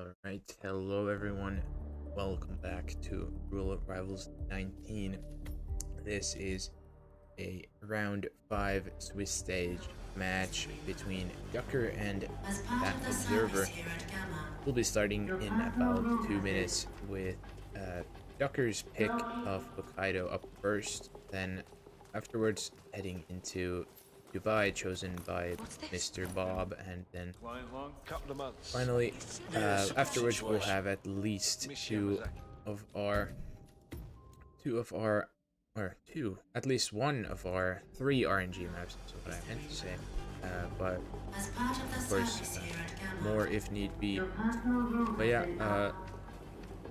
Alright, hello everyone. Welcome back to Rule of Rivals 19. This is a round 5 Swiss stage match between Ducker and ThatObserver. We'll be starting in about 2 minutes with Ducker's pick of Hokkaido up first, then afterwards heading into Dubai, chosen by Mr. Bob, and then finally afterwards we'll have at least at least one of our 3 RNG maps is what I meant to say, but of course more if need be. But yeah,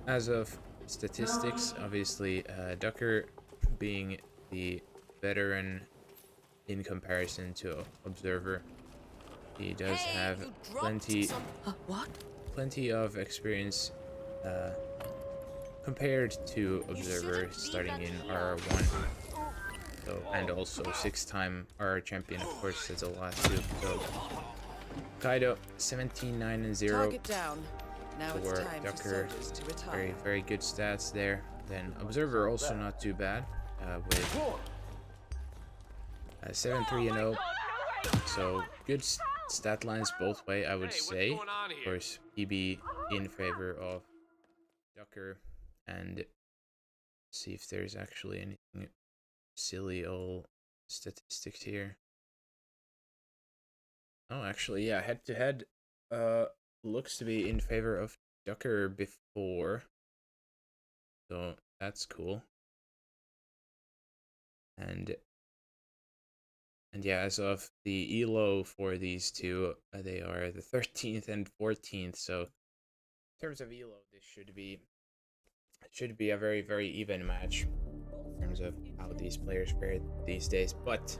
as of statistics, obviously Ducker being the veteran in comparison to Observer, he does have plenty of experience compared to Observer, starting in RR1. So, and also 6-time RR champion, of course, says a lot too. So Kaido 17-9-0 for Ducker, very good stats there. Then Observer also not too bad with 7-3-0. So good stat lines both way, I would say. Of course, PB in favor of Ducker, and see if there's actually anything silly old statistics here. Oh, actually, yeah, head to head looks to be in favor of Ducker before, so that's cool. And yeah, as of the elo for these two, they are the 13th and 14th. So in terms of elo, this should be a very, very even match in terms of how these players fare these days. But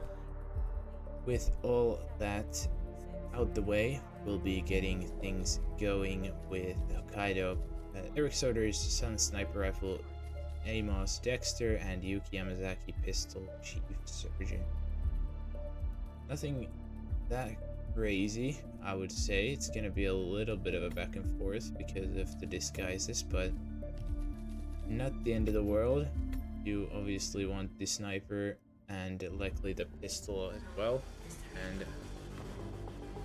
with all that out the way, we'll be getting things going with Hokkaido, Eric Soder's Sun Sniper Rifle, Amos Dexter, and Yuki Yamazaki Pistol Chief Surgeon. Nothing that crazy, I would say. It's gonna be a little bit of a back and forth because of the disguises, but not the end of the world. You obviously want the sniper and likely the pistol as well. And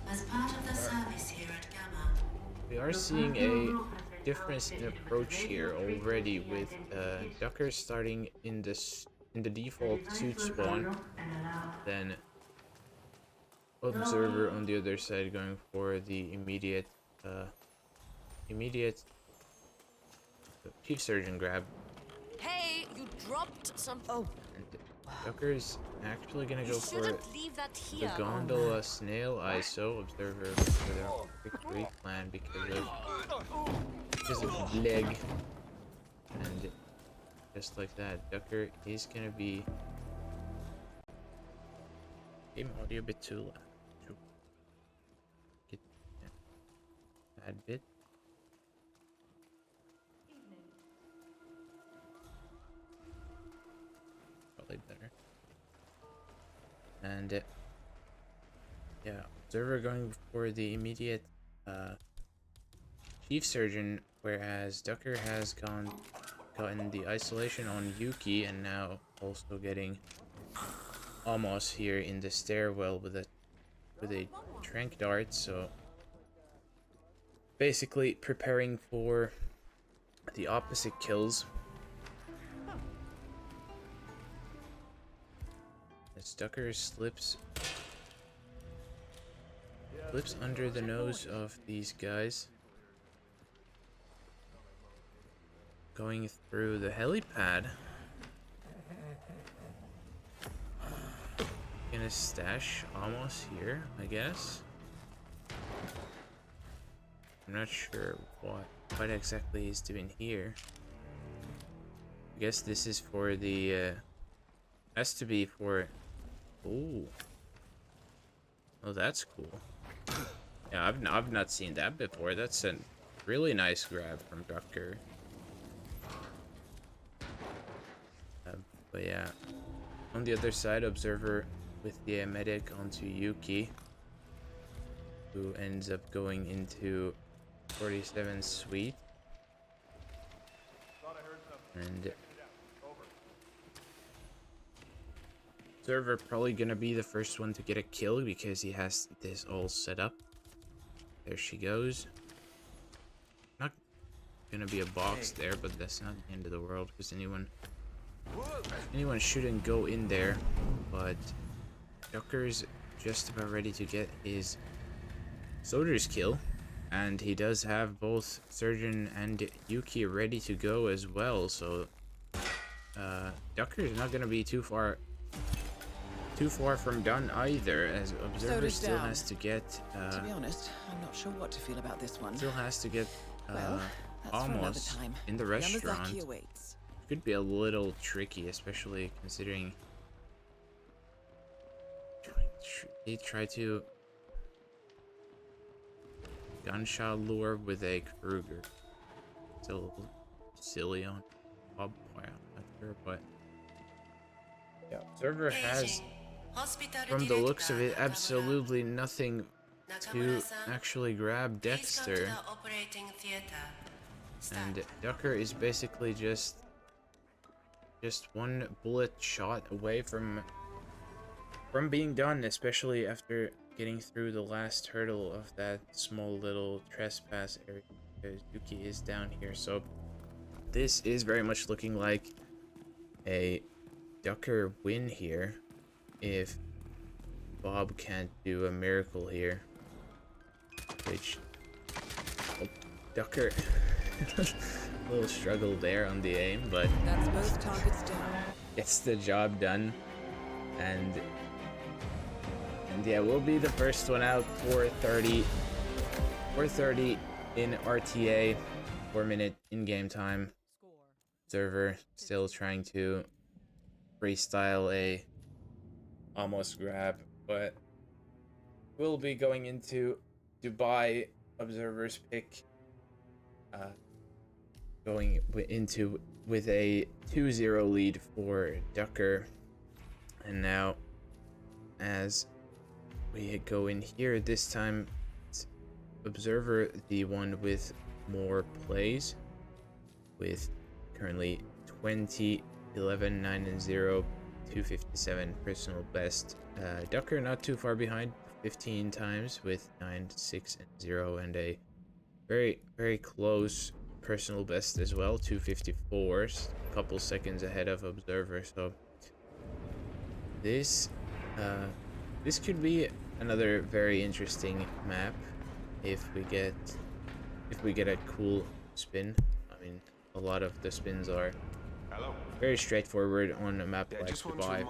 as part of the service here at Gamma, we are seeing a difference in approach here already, with Ducker starting in the default suit spawn, then Observer on the other side going for the immediate Chief Surgeon grab. Hey, you dropped some. Oh, And Ducker's actually gonna go for leave that here. the Gondola Snail ISO. Observer for their victory plan because of leg. And just like that, Ducker is gonna be game audio a bit too loud. Get that bit. Probably better. And yeah, Observer going for the immediate Chief Surgeon, whereas Ducker has gotten the isolation on Yuki, and now also getting Amos here in the stairwell with a trank dart. So basically preparing for the opposite kills. As Ducker slips under the nose of these guys, going through the helipad. Gonna stash Amos here, I guess. I'm not sure what exactly he's doing here. I guess this is for the has to be for. Oh, that's cool. Yeah, I've not seen that before. That's a really nice grab from Ducker. But yeah, on the other side, Observer with the medic onto Yuki, who ends up going into 47 sweet. And Observer probably gonna be the first one to get a kill because he has this all set up. There she goes. Not gonna be a box there, but that's not the end of the world because anyone shouldn't go in there. But Ducker's just about ready to get his soldier's kill, and he does have both Surgeon and Yuki ready to go as well. So Ducker is not gonna be too far from done either, as Observer still has to get to be honest, I'm not sure what to feel about this one. still has to get Well, that's for another almost time. in the restaurant. Yamazaki awaits. Could be a little tricky, especially considering he tried to gunshot lure with a Kruger. It's a little silly on Bob. I'm not sure, but yeah, Observer has, from the looks of it, absolutely nothing to actually grab Dexter, and Ducker is basically just one bullet shot away from being done, especially after getting through the last hurdle of that small little trespass area, because Yuki is down here. So this is very much looking like a Ducker win here if Bob can't do a miracle here, which Ducker a little struggle there on the aim, but That's both targets down. gets the job done. And yeah, we'll be the first one out. 4:30 in RTA, 4-minute in-game time. Observer still trying to freestyle a almost grab, but we'll be going into Dubai. Observer's pick going into with a 2-0 lead for Ducker. And now, as we go in here, this time it's Observer the one with more plays, with currently 20, 11, 9 and 0, 257 personal best. Ducker not too far behind, 15 times with 9, 6 and 0, and a very close personal best as well, 254, a couple seconds ahead of Observer. So this could be another very interesting map if we get a cool spin. I mean, a lot of the spins are very straightforward on a map like Dubai.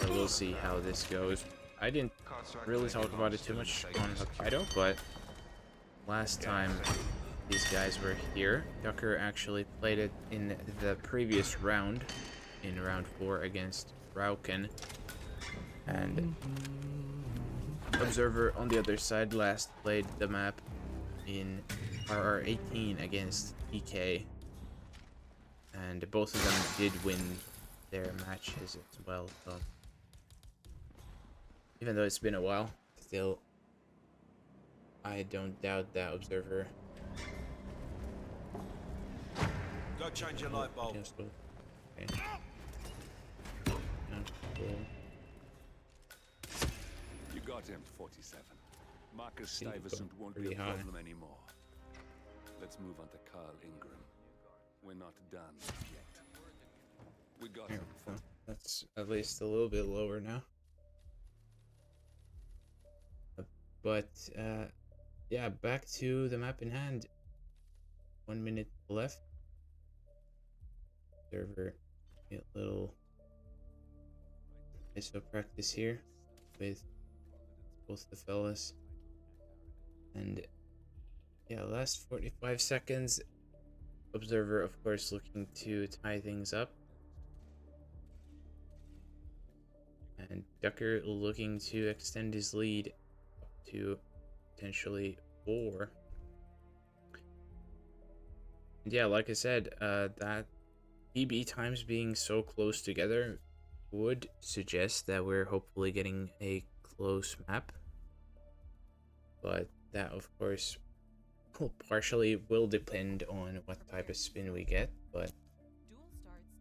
So we'll see how this goes. I didn't really talk about it too much on Hokkaido, but last time these guys were here, Ducker actually played it in the previous round, in round 4 against Rauken, and Observer on the other side last played the map in RR18 against EK, and both of them did win their matches as well. So even though it's been a while, still I don't doubt that Observer Go change your light bulb. Okay. Cool. You got him, 47. Marcus Seems to Stuyvesant go won't be pretty a high. problem anymore. Let's move on to Carl Ingram. We're not done yet. We got There him. we go. That's at least a little bit lower now. But yeah, back to the map in hand. 1 minute left. Observer, get a little ISO practice here with both the fellas. And yeah, last 45 seconds. Observer, of course, looking to tie things up. And Ducker looking to extend his lead up to potentially 4. And yeah, like I said, that PB times being so close together would suggest that we're hopefully getting a close map. But That, of course, partially will depend on what type of spin we get, but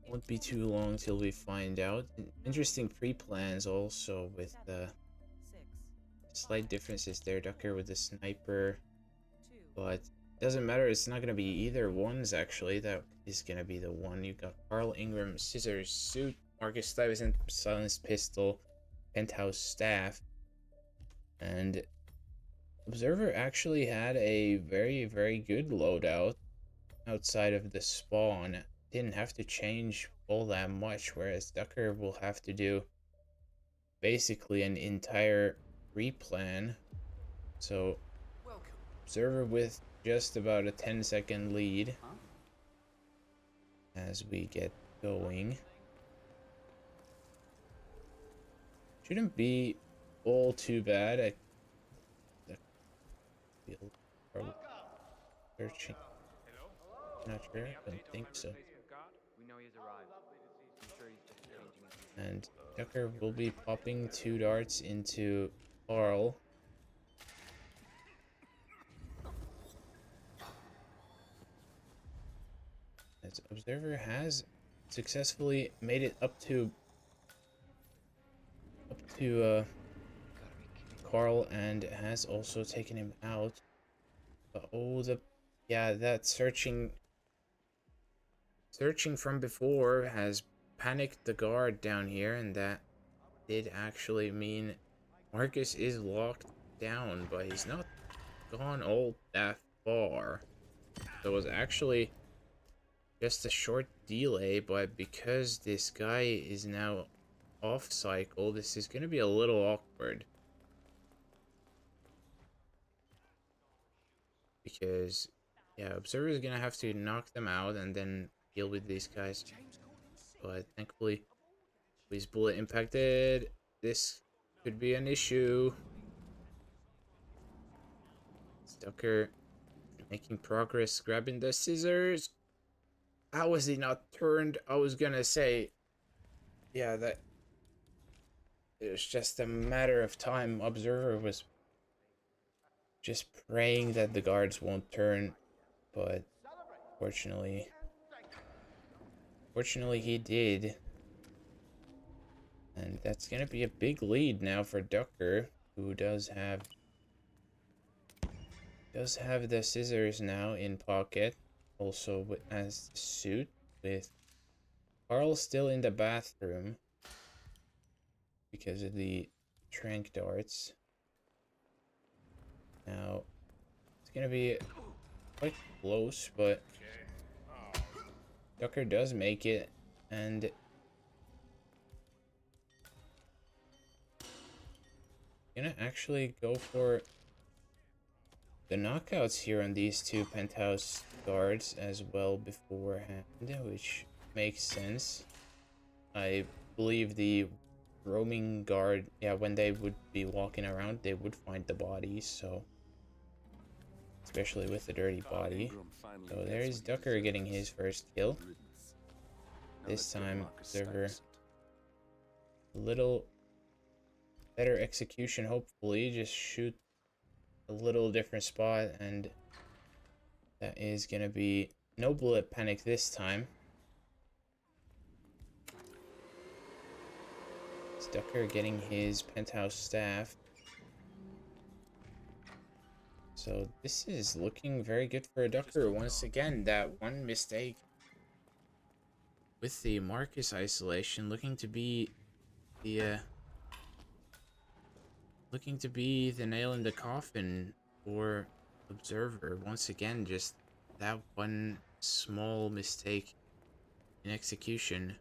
won't be too long till we find out. Interesting pre-plans also with the slight differences there. Ducker with the sniper, but doesn't matter. It's not gonna be either ones actually. That is gonna be the one. You got Carl Ingram, scissors suit, Marcus Stuyvesant, silenced pistol, penthouse staff, and Observer actually had a very good loadout outside of the spawn. Didn't have to change all that much, whereas Ducker will have to do basically an entire replan. So Observer with just about a 10-second lead as we get going. Shouldn't be all too bad. I feel probably searching. Not sure. I don't think so. And Ducker will be popping 2 darts into Carl. As Observer has successfully made it up to Carl and has also taken him out. But oh, that searching from before has panicked the guard down here, and that did actually mean Marcus is locked down, but he's not gone all that far. So it was actually just a short delay, but because this guy is now off cycle, this is going to be a little awkward. Because, yeah, Observer is going to have to knock them out and then deal with these guys. But thankfully, he's bullet impacted. This could be an issue. Ducker making progress, grabbing the scissors. How was he not turned? I was gonna say, yeah, that it was just a matter of time. Observer was just praying that the guards won't turn, but fortunately he did. And that's gonna be a big lead now for Ducker, who does have the scissors now in pocket, also as the suit, with Carl still in the bathroom because of the trank darts. Now it's gonna be quite close, but Ducker does make it, and gonna actually go for the knockouts here on these 2 penthouse guards as well beforehand, which makes sense. I believe the roaming guard, yeah, when they would be walking around, they would find the bodies, so especially with the dirty body. So there's Ducker getting his first kill. This time, Observer a little better execution, hopefully. Just shoot a little different spot, and that is gonna be no bullet panic this time. Ducker getting his penthouse staff. So this is looking very good for a Ducker. Once again, that one mistake with the Marcus isolation looking to be the nail in the coffin for Observer. Once again, just that one small mistake in execution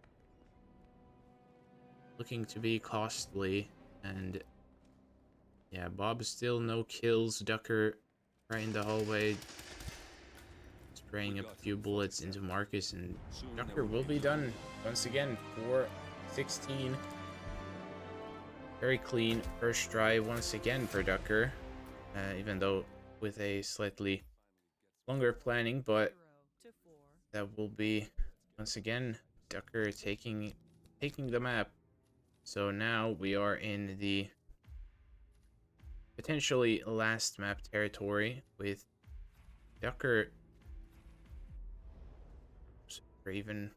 looking to be costly. And yeah, Bob still no kills. Ducker right in the hallway, spraying a few bullets into Marcus, and Ducker will be done once again. 4-16. Very clean first try once again for Ducker, even though with a slightly longer planning, but that will be once again Ducker taking the map. So now we are in the potentially last map territory with Ducker, or even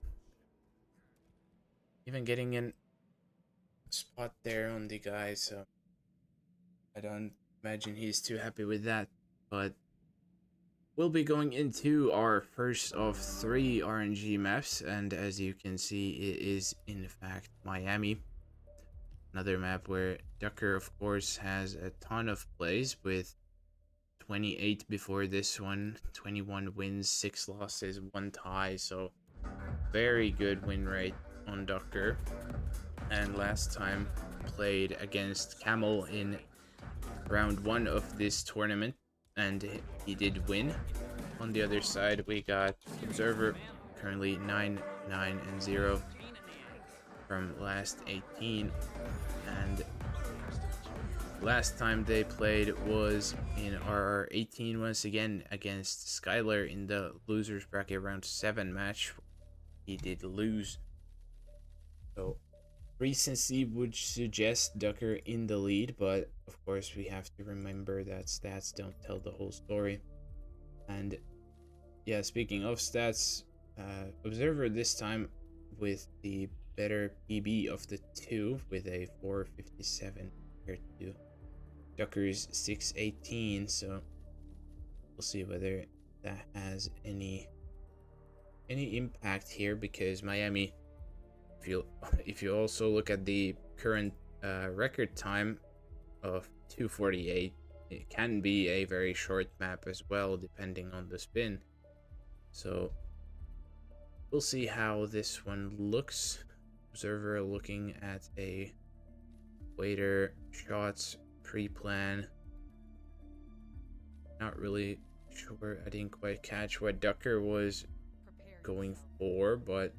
getting in spot there on the guy. So I don't imagine he's too happy with that. But we'll be going into our first of 3 RNG maps, and as you can see, it is in fact Miami. Another map where Ducker, of course, has a ton of plays with 28 before this one, 21 wins, 6 losses, 1 tie, so very good win rate on Ducker. And last time played against Camel in round 1 of this tournament, and he did win. On the other side, we got Observer, currently 9-9-0 from last 18, and last time they played was in RR18 once again against Skylar in the losers bracket round 7 match. He did lose, so recency would suggest Ducker in the lead, but of course we have to remember that stats don't tell the whole story. And yeah, speaking of stats, Observer this time with the better PB of the two with a 457 compared to Ducker's 618, so we'll see whether that has any impact here, because Miami, if you also look at the current record time of 2:48, it can be a very short map as well depending on the spin. So we'll see how this one looks. Observer looking at a waiter shots pre-plan. Not really sure, I didn't quite catch what Ducker was going for, but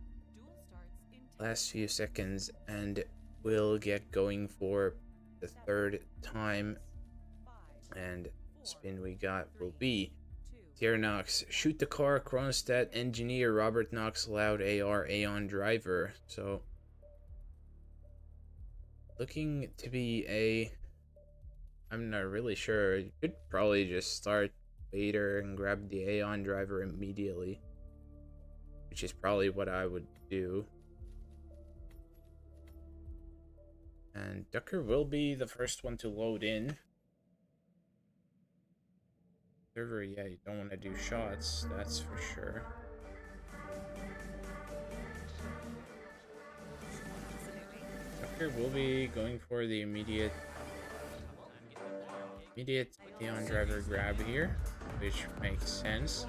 last few seconds, and we'll get going for the 3rd time, and spin we got will be Tier Knox, shoot the car, Kronstadt, engineer, Robert Knox, loud AR, Aeon driver. So looking to be a, I'm not really sure, you could probably just start Vader and grab the Aeon driver immediately, which is probably what I would do. And Ducker will be the first one to load in. Server, yeah, you don't want to do shots, that's for sure. Ducker will be going for the immediate Neon driver grab here, which makes sense.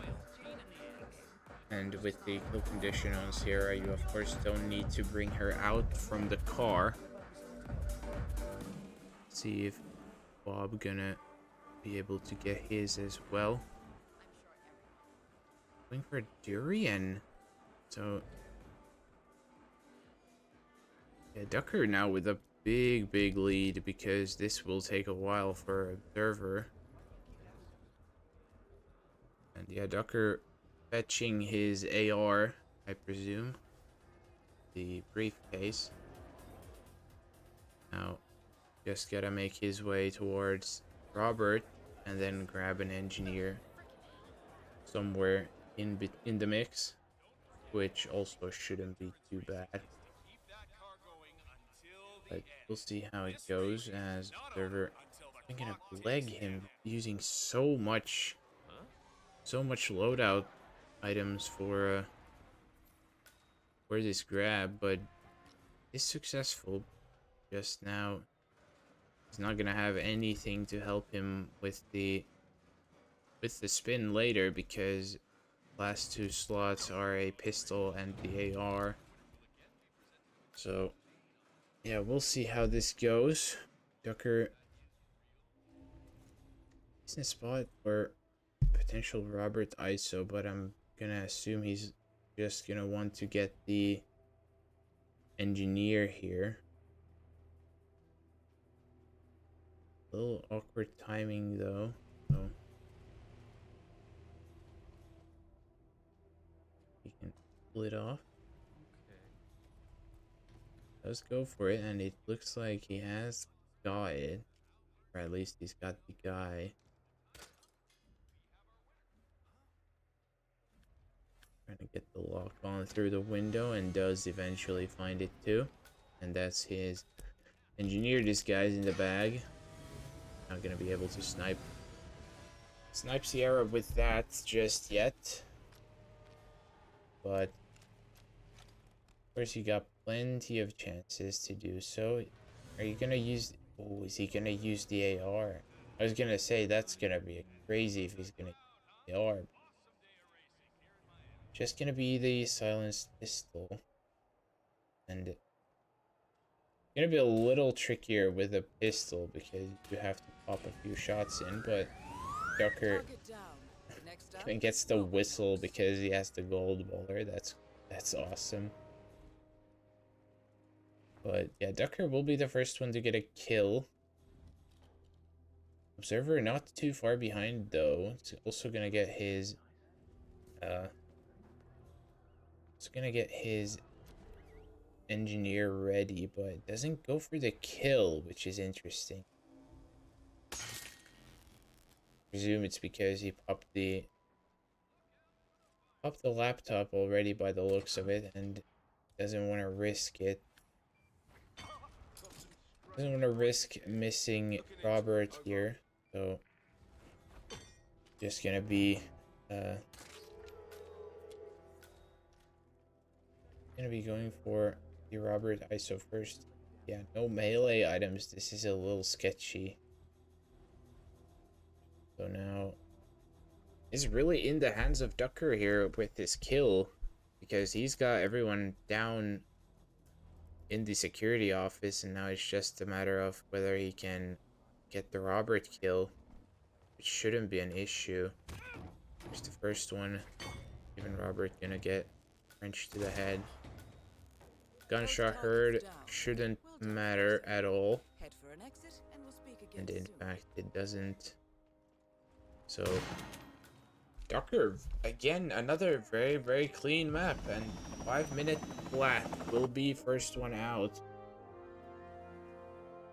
And with the kill condition on Sierra, you of course don't need to bring her out from the car. See if Bob gonna be able to get his as well. Going for Durian. So yeah, Ducker now with a big lead, because this will take a while for Observer. And yeah, Ducker fetching his AR, I presume, the briefcase. Now just gotta make his way towards Robert and then grab an engineer somewhere in the mix, which also shouldn't be too bad. But we'll see how it goes, as Observer, I'm gonna leg him using so much loadout items for this grab, but is successful. Just now he's not gonna have anything to help him with the spin later, because last 2 slots are a pistol and the AR. So yeah, we'll see how this goes. Ducker is in a spot for potential Robert ISO, but I'm gonna assume he's just gonna want to get the engineer here. A little awkward timing though, so he can pull it off. Let's go for it, and it looks like he has got it. Or at least he's got the guy. Trying to get the lock on through the window, and does eventually find it too. And that's his engineer disguise in the bag. Not gonna be able to snipe Sierra with that just yet. But of course you got plenty of chances to do so. Are you gonna use... Oh, is he gonna use the AR? I was gonna say that's gonna be crazy if he's gonna use the AR. Just gonna be the silenced pistol. And it's gonna be a little trickier with a pistol because you have to pop a few shots in, but Ducker gets the whistle because he has the gold baller. That's awesome. But yeah, Ducker will be the first one to get a kill. Observer not too far behind though. It's also gonna get his engineer ready, but doesn't go for the kill, which is interesting. Presume it's because he popped the laptop already by the looks of it and doesn't want to risk it. Doesn't want to risk missing Robert here, so just gonna be going for the Robert ISO first. Yeah, no melee items. This is a little sketchy. So now it's really in the hands of Ducker here with this kill, because he's got everyone down in the security office, and now it's just a matter of whether he can get the Robert kill, which shouldn't be an issue. Here's the first one. Even Robert gonna get wrenched to the head. Gunshot heard, shouldn't matter at all. And in fact, it doesn't. So, Ducker, again, another very, very clean map, and 5-minute flat will be first one out.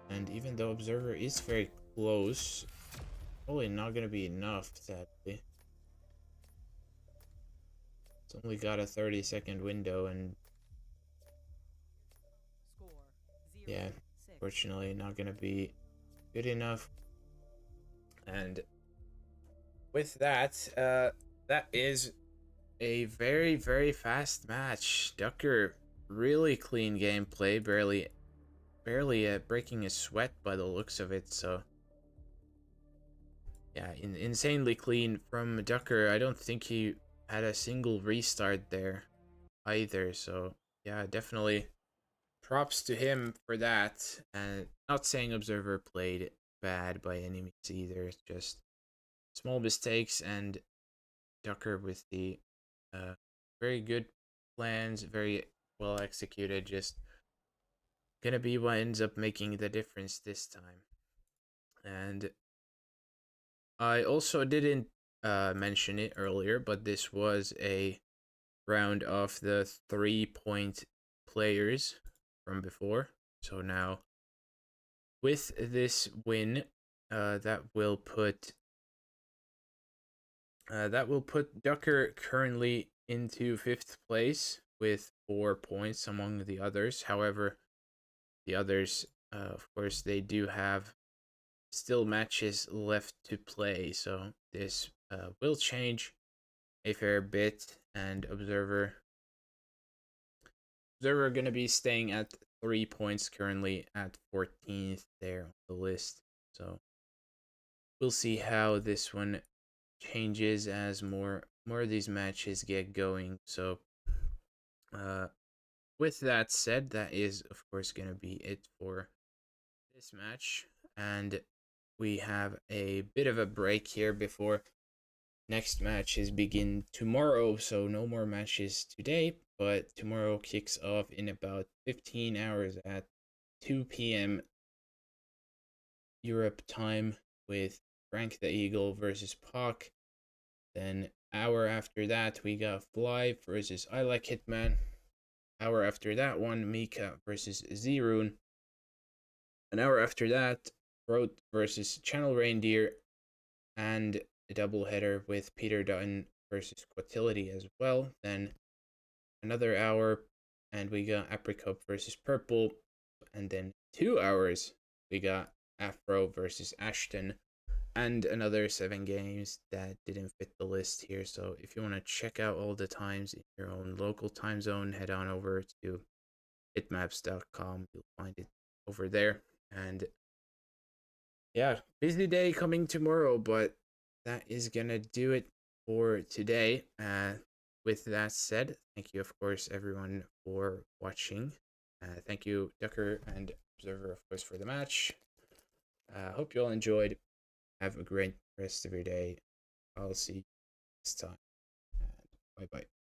And even though Observer is very close, probably not going to be enough, sadly. It's only got a 30-second window, and yeah, fortunately not going to be good enough. And with that, that is a very, very fast match. Ducker, really clean gameplay, barely breaking a sweat by the looks of it. So yeah, insanely clean from Ducker. I don't think he had a single restart there either. So yeah, definitely props to him for that. And not saying Observer played bad by any means either. Just small mistakes, and Ducker with the very good plans, very well executed. Just gonna be what ends up making the difference this time. And I also didn't mention it earlier, but this was a round of the 3-point players from before. So now, with this win, that will put Ducker currently into 5th place with 4 points among the others. However, the others, of course, they do have still matches left to play, so this will change a fair bit. And Observer going to be staying at 3 points, currently at 14th there on the list. So we'll see how this one changes as more of these matches get going. So with that said, that is of course going to be it for this match, and we have a bit of a break here before next matches begin tomorrow. So no more matches today, but tomorrow kicks off in about 15 hours at 2 p.m. Europe time with Frank the Eagle versus Pac. Then hour after that, we got Fly versus I Like Hitman. Hour after that one, Mika versus Zerun. An hour after that, Throat versus Channel Reindeer, and a doubleheader with Peter Dutton versus Quatility as well. Then another hour, and we got Apricot versus Purple, and then 2 hours we got Afro versus Ashton, and another 7 games that didn't fit the list here. So if you want to check out all the times in your own local time zone, head on over to hitmaps.com. You'll find it over there. And yeah, busy day coming tomorrow, but that is gonna do it for today. With that said, thank you, of course, everyone for watching. Thank you, Ducker and Observer, of course, for the match. Hope you all enjoyed. Have a great rest of your day. I'll see you next time. Bye bye.